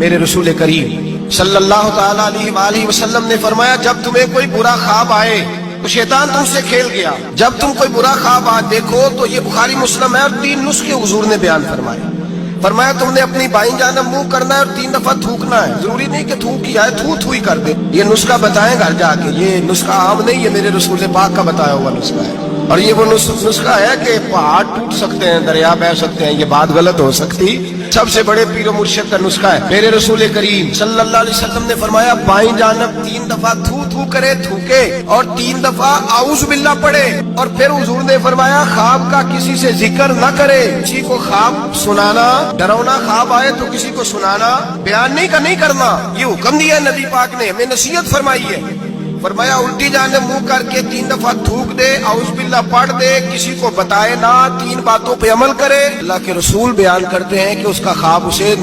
मेरे रसूल करीम सल्लल्लाहु ताला अलैहि वसल्लम ने फरमाया, जब तुम्हें कोई बुरा ख्वाब आए तो शैतान तुमसे खेल गया। जब तुम कोई बुरा ख्वाब आज देखो तो ये बुखारी मुस्लिम है और 3 नुस्खे हुजूर ने बयान फरमाए। फरमाया तुमने अपनी बाईं जानब मुंह करना है और 3 दफा थूकना है। जरूरी नहीं कि थूक किया है, थू थू ही कर दे। ये नुस्खा बताएं घर जाके, ये नुस्खा आम नहीं, ये मेरे रसूल पाक का बताया हुआ नुस्खा है। और ये वो नुस्खा है कि पहाड़ टूट सकते हैं, दरिया बह सकते हैं, ये बात गलत हो सकती। सबसे बड़े पीरो मुर्शिद का नुस्खा है। मेरे रसूल करीम सल्लल्लाहु अलैहि वसल्लम ने फरमाया, बाईं जानब 3 दफा थू थू करे, थूके, और 3 दफा आऊज़ बिल्लाह पढ़े। और फिर हुजूर ने फरमाया, ख्वाब का किसी से जिक्र न करे। किसी को ख्वाब सुनाना, डरावना ख्वाब आए तो किसी को सुनाना, बयान नहीं करना। ये हुक्म दिया है नबी पाक ने, हमें नसीहत फरमाई है। फरमाया उल्टी जानब मुंह करके 3 दफा थूक दे, आऊज़ बिल्लाह पढ़ दे, किसी को बताए ना, 3 बातों पे अमल करे। अल्लाह के रसूल बयान करते हैं कि उसका ख्वाब उसे